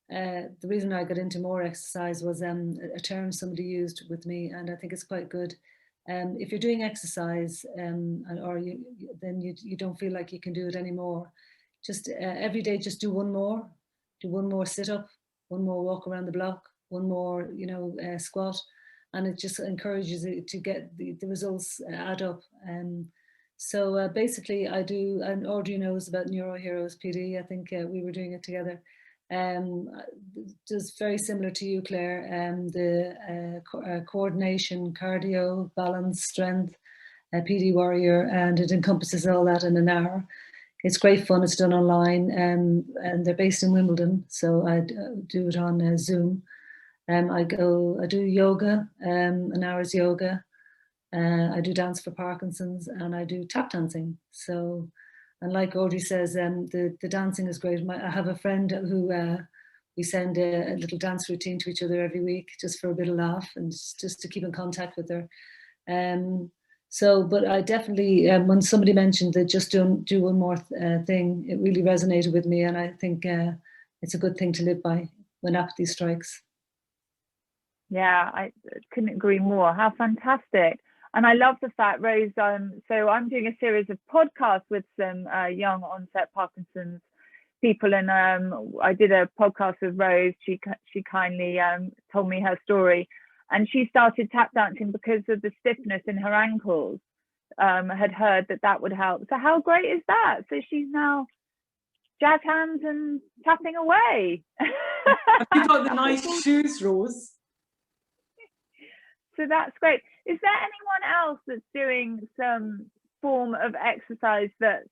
the reason I got into more exercise was a term somebody used with me, and I think it's quite good. If you're doing exercise then you don't feel like you can do it anymore, just every day just do one more sit up, one more walk around the block, one more, you know, squat, and it just encourages you to get the results add up. So basically I do, and Audrey knows about Neuro Heroes PD. I think we were doing it together. Just very similar to you, Claire, the coordination, cardio, balance, strength, PD Warrior, and it encompasses all that in an hour. It's great fun. It's done online, and they're based in Wimbledon, so I do it on Zoom. I do yoga, an hour's yoga. I do dance for Parkinson's, and I do tap dancing. So, and like Audrey says, the dancing is great. I have a friend who we send a little dance routine to each other every week, just for a bit of laugh and just to keep in contact with her. So, but I definitely, when somebody mentioned that just don't do one more thing, it really resonated with me, and I think it's a good thing to live by when apathy strikes. Yeah, I couldn't agree more. How fantastic. And I love the fact, Rose, so I'm doing a series of podcasts with some young onset Parkinson's people, and I did a podcast with Rose. She kindly told me her story, and she started tap dancing because of the stiffness in her ankles. Had heard that would help. So how great is that? So she's now jazz hands and tapping away. Have you got the nice shoes, Rose? So that's great. Is there anyone else that's doing some form of exercise that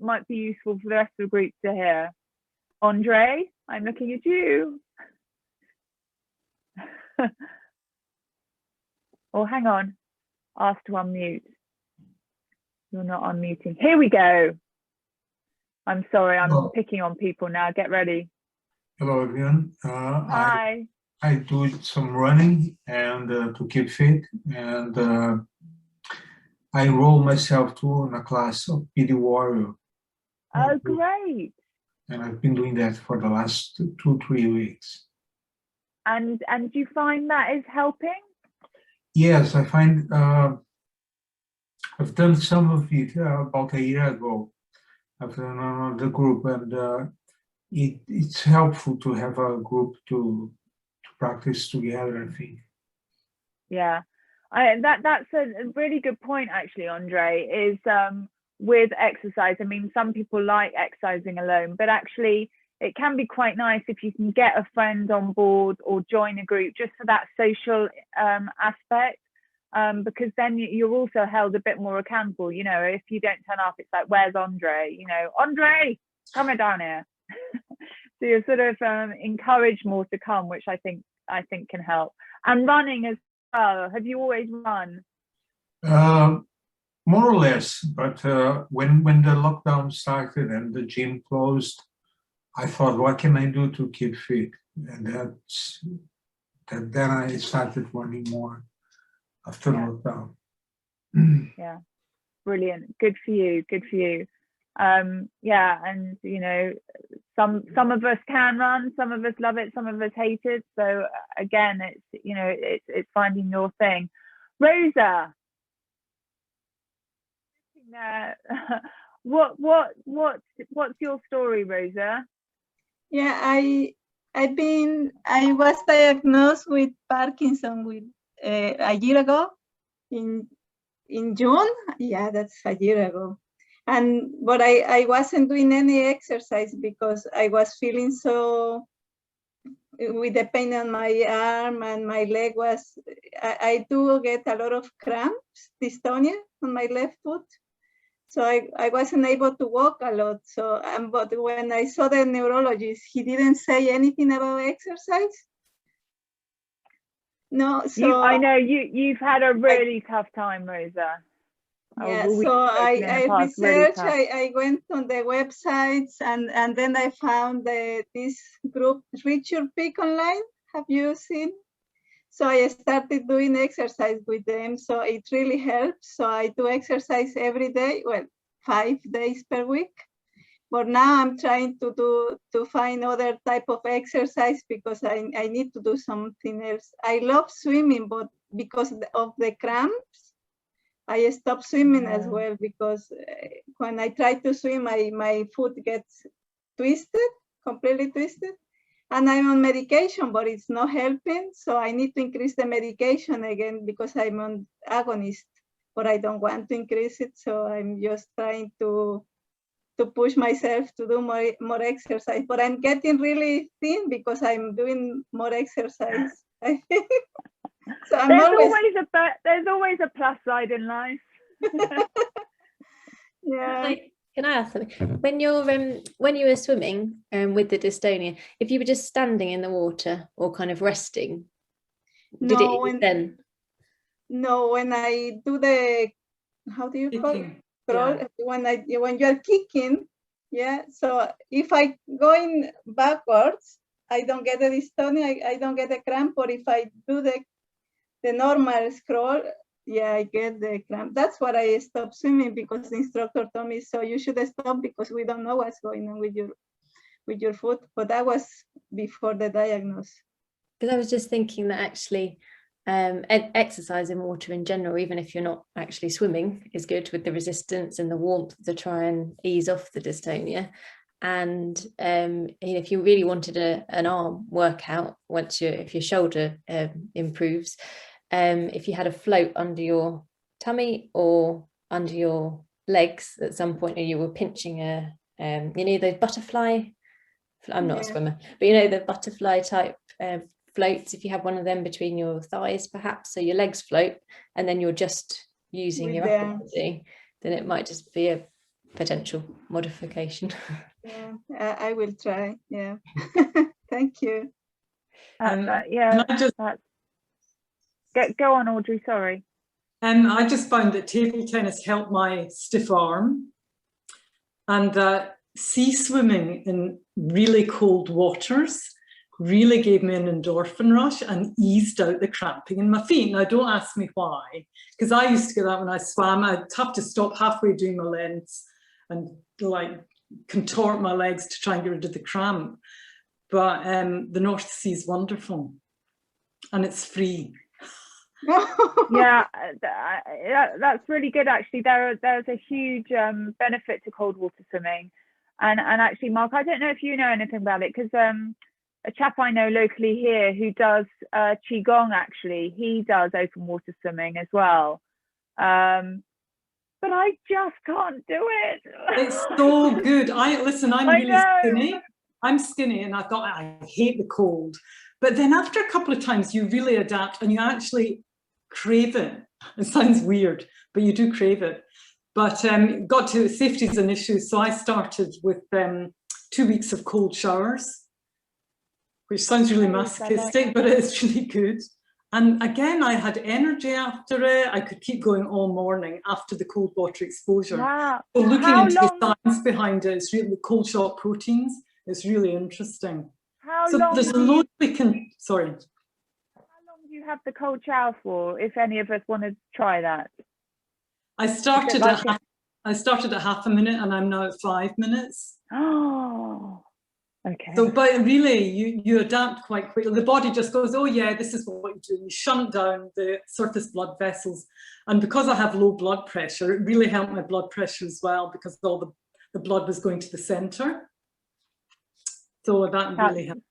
might be useful for the rest of the group to hear? Andre, I'm looking at you. Oh, hang on. Ask to unmute. You're not unmuting. Here we go. I'm sorry, I'm picking on people now. Get ready. Hello, everyone. Hi. I do some running and to keep fit, and I enroll myself too in a class of PD Warrior. Oh, great. And I've been doing that for the last 2-3 weeks. And do you find that is helping? Yes, I find I've done some of it about a year ago. I've done another group, and it's helpful to have a group to practice together, I think. Yeah, that's a really good point, actually, Andre, is with exercise. I mean, some people like exercising alone, but actually it can be quite nice if you can get a friend on board or join a group just for that social aspect, because then you're also held a bit more accountable. You know, if you don't turn up, it's like, where's Andre? You know, Andre, come down here. So you're sort of encouraged more to come, which I think can help. And running as well. Have you always run? More or less, but when the lockdown started and the gym closed, I thought, what can I do to keep fit? And then I started running more after lockdown. Yeah, brilliant. Good for you. Good for you. Yeah, and you know, some of us can run, some of us love it, some of us hate it. So again, it's, you know, it's finding your thing. Rosa, what's your story, Rosa? Yeah, I was diagnosed with Parkinson a year ago in June. Yeah, that's a year ago. But I wasn't doing any exercise because I was feeling so with the pain on my arm, and my leg was, I do get a lot of cramps, dystonia on my left foot. So I wasn't able to walk a lot. So, but when I saw the neurologist, he didn't say anything about exercise. No, so I know you've had a really tough time, Rosa. Yeah, so I researched, I went on the websites, and then I found this group, Richard Peak Online. Have you seen? So I started doing exercise with them. So it really helps. So I do exercise every day, well, 5 days per week. But now I'm trying to find other type of exercise because I need to do something else. I love swimming, but because of the cramps, I stopped swimming as well, because when I try to swim, my foot gets twisted, completely twisted. And I'm on medication, but it's not helping. So I need to increase the medication again because I'm on agonist. but I don't want to increase it. So I'm just trying to push myself to do more exercise. But I'm getting really thin because I'm doing more exercise. I think. So there's always a plus side in life. Yeah. Can I ask something? When you were swimming with the dystonia, if you were just standing in the water or kind of resting, did it ease then? No, when I do the, how do you call it? Crawl, yeah. When you're kicking, yeah. So if I going backwards, I don't get the dystonia, I don't get the cramp. Or if I do the normal scroll, yeah, I get the cramp. That's why I stopped swimming, because the instructor told me, so you should stop because we don't know what's going on with your foot. But that was before the diagnosis. Because I was just thinking that actually exercise in water in general, even if you're not actually swimming, is good with the resistance and the warmth to try and ease off the dystonia. And if you really wanted an arm workout, if your shoulder improves, if you had a float under your tummy or under your legs at some point, or you were pinching the butterfly, I'm not a swimmer, but the butterfly type floats, if you have one of them between your thighs perhaps, so your legs float and then you're just using your upper body, then it might just be a potential modification. Yeah, I will try. Yeah. Thank you. Go on, Audrey, sorry. I just found that table tennis helped my stiff arm, and that sea swimming in really cold waters really gave me an endorphin rush and eased out the cramping in my feet. Now, don't ask me why, because I used to get that when I swam. I'd have to stop halfway doing my lengths and contort my legs to try and get rid of the cramp. But the North Sea is wonderful, and it's free. Yeah, that's really good. Actually, there's a huge benefit to cold water swimming, and actually, Mark, I don't know if you know anything about it, because a chap I know locally here who does qigong, actually, he does open water swimming as well. But I just can't do it. It's so good. I'm really skinny. I'm skinny, and I thought I hate the cold. But then after a couple of times, you really adapt and you actually crave it. It sounds weird, but you do crave it. But got to safety is an issue, so I started with 2 weeks of cold showers, which sounds really masochistic, but it's really good. And again, I had energy after it. I could keep going all morning after the cold water exposure. Wow. So looking into the science behind it, it's really cold shock proteins. It's really interesting. There's a lot we can, sorry. How long do you have the cold shower for, if any of us want to try that? I started at half a minute and I'm now at 5 minutes. Oh, okay. So, but really, you adapt quite quickly. The body just goes, oh yeah, this is what you do. You shunt down the surface blood vessels. And because I have low blood pressure, it really helped my blood pressure as well, because all the blood was going to the center. So that really helped.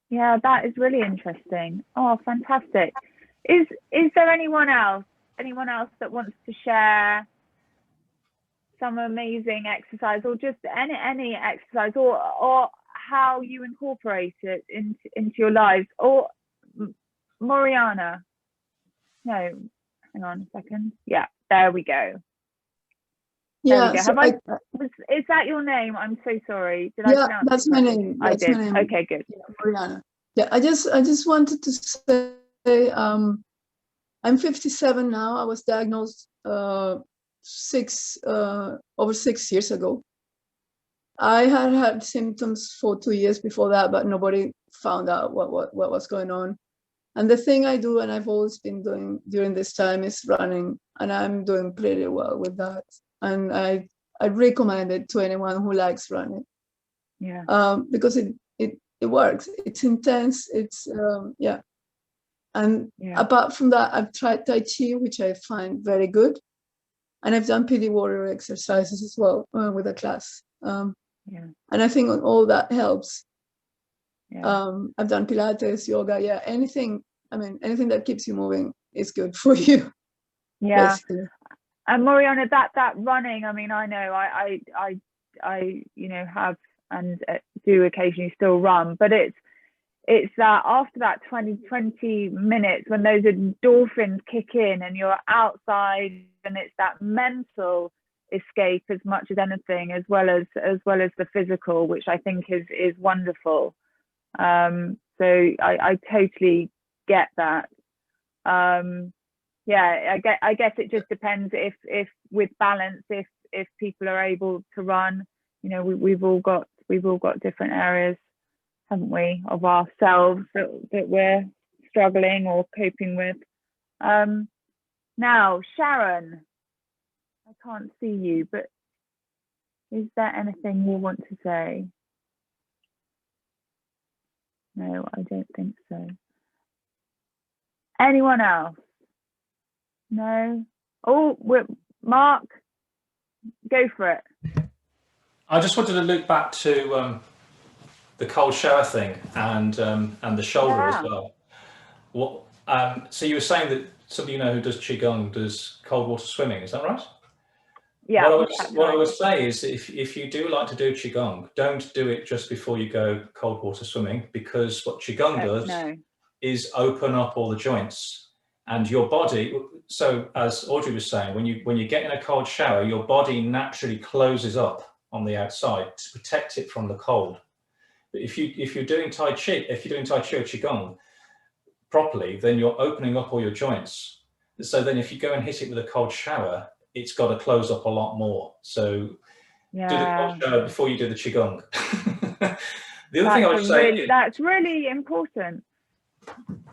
Yeah, that is really interesting. Oh, fantastic. Is there anyone else that wants to share some amazing exercise, or just any exercise, or how you incorporate it into your lives? Or Mariana? No, hang on a second. Yeah, there we go. Yeah, so is that your name? I'm so sorry. Did I pronounce that's my name. I did. My name. Okay, good. Yeah, Mariana. Yeah, I just wanted to say I'm 57 now. I was diagnosed over 6 years ago. I had symptoms for 2 years before that, but nobody found out what was going on. And the thing I do, and I've always been doing during this time, is running, and I'm doing pretty well with that. And I recommend it to anyone who likes running. Yeah. Because it works. It's intense. It's And apart from that, I've tried Tai Chi, which I find very good, and I've done PD warrior exercises as well with a class. And I think all that helps. I've done Pilates, yoga, anything that keeps you moving is good for you. Yeah. Basically. And Mariana, that running, I mean, I know I you know, have and do occasionally still run, but it's that after that 20 minutes when those endorphins kick in and you're outside, and it's that mental escape as much as anything, as well as the physical, which I think is wonderful. So I totally get that. Yeah, I guess it just depends if with balance, if people are able to run. You know, we've all got different areas, haven't we, of ourselves that we're struggling or coping with. Now, Sharon, I can't see you, but is there anything you want to say? No, I don't think so. Anyone else? No? Oh, Mark, go for it. I just wanted to loop back to the cold shower thing and the shoulder as well. So you were saying that somebody you know who does Qigong does cold water swimming, is that right? Yeah. What I would say is if you do like to do Qigong, don't do it just before you go cold water swimming, because what Qigong does is open up all the joints and your body. So as Audrey was saying, when you get in a cold shower, your body naturally closes up on the outside to protect it from the cold. But if you're doing Tai Chi, or Qigong properly, then you're opening up all your joints. So then if you go and hit it with a cold shower, it's got to close up a lot more. So do the cold shower before you do the Qigong. The other thing I would say... that's really important.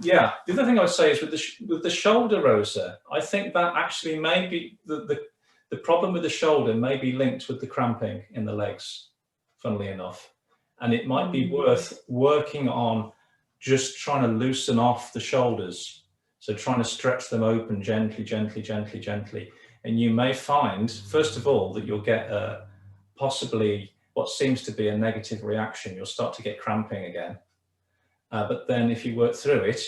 Yeah, the other thing I would say is with the shoulder, Rosa, I think that actually may be the problem with the shoulder may be linked with the cramping in the legs, funnily enough. And it might be worth working on just trying to loosen off the shoulders. So trying to stretch them open gently, gently, gently, gently. And you may find, first of all, that you'll get possibly what seems to be a negative reaction. You'll start to get cramping again. But then if you work through it,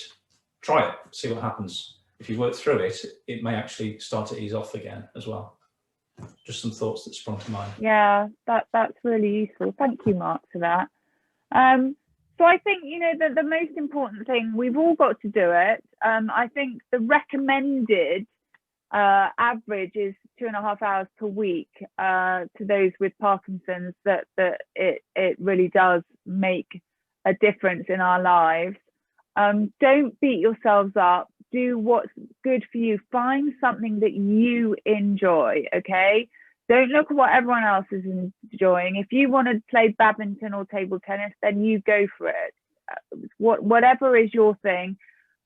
try it, see what happens. If you work through it, it may actually start to ease off again as well. Just some thoughts that sprung to mind. Yeah, that's really useful. Thank you, Mark, for that. So I think, you know, the most important thing, we've all got to do it. I think the recommended average is 2.5 hours per week to those with Parkinson's, that it really does make a difference in our lives. Don't beat yourselves up. Do what's good for you. Find something that you enjoy, okay? Don't look at what everyone else is enjoying. If you want to play badminton or table tennis, then you go for it. Whatever is your thing.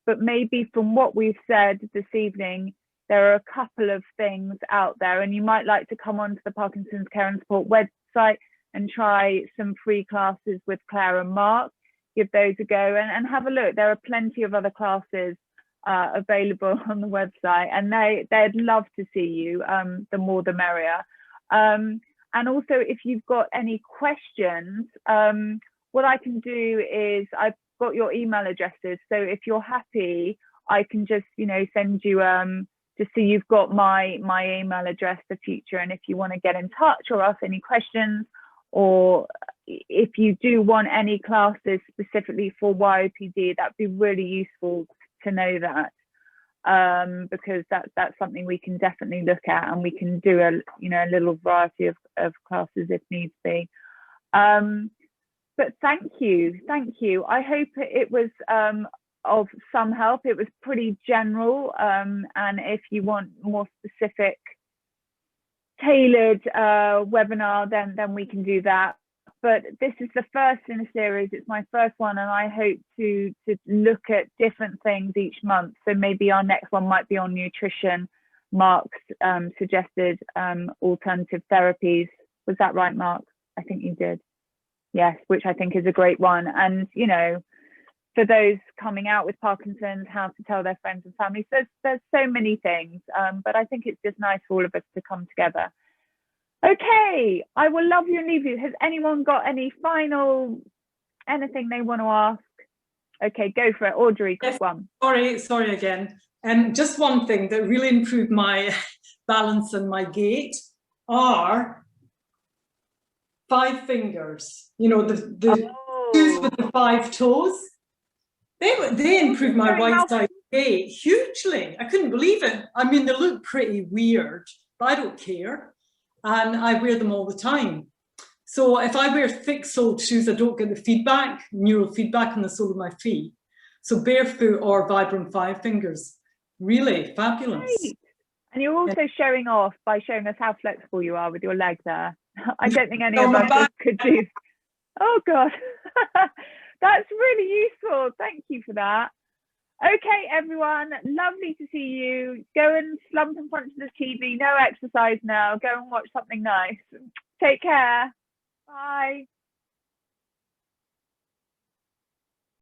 But maybe from what we've said this evening, there are a couple of things out there, and you might like to come onto the Parkinson's Care and Support website and try some free classes with Clare and Mark. Give those a go and have a look. There are plenty of other classes available on the website, and they'd love to see you. The more the merrier. And also, if you've got any questions, what I can do is I've got your email addresses. So if you're happy, I can just, you know, send you just so you've got my email address for future. And if you want to get in touch or ask any questions, or if you do want any classes specifically for YOPD, that'd be really useful to know that, because that's something we can definitely look at, and we can do a little variety of classes if needs be. But thank you. I hope it was of some help. It was pretty general, and if you want more specific, tailored webinar, then we can do that. But this is the first in a series. It's my first one, and I hope to look at different things each month. So maybe our next one might be on nutrition. Mark's suggested alternative therapies. Was that right, Mark? I think you did. Yes, which I think is a great one. And, you know, for those coming out with Parkinson's, how to tell their friends and family. So there's so many things, but I think it's just nice for all of us to come together. Okay, I will love you and leave you. Has anyone got any anything they want to ask? Okay, go for it. Audrey, quick one. Sorry again. Just one thing that really improved my balance and my gait are 5 fingers. You know, the shoes with the 5 toes. They improved my right side gait hugely. I couldn't believe it. I mean, they look pretty weird, but I don't care. And I wear them all the time. So if I wear thick-soled shoes, I don't get the feedback, neural feedback on the sole of my feet. So barefoot or Vibram 5 fingers, really fabulous. Great. And you're also showing off by showing us how flexible you are with your leg there. I don't think any of us could do. Oh God, that's really useful. Thank you for that. Okay, everyone, lovely to see you. Go and slump in front of the TV. No exercise now. Go and watch something nice. Take care. Bye.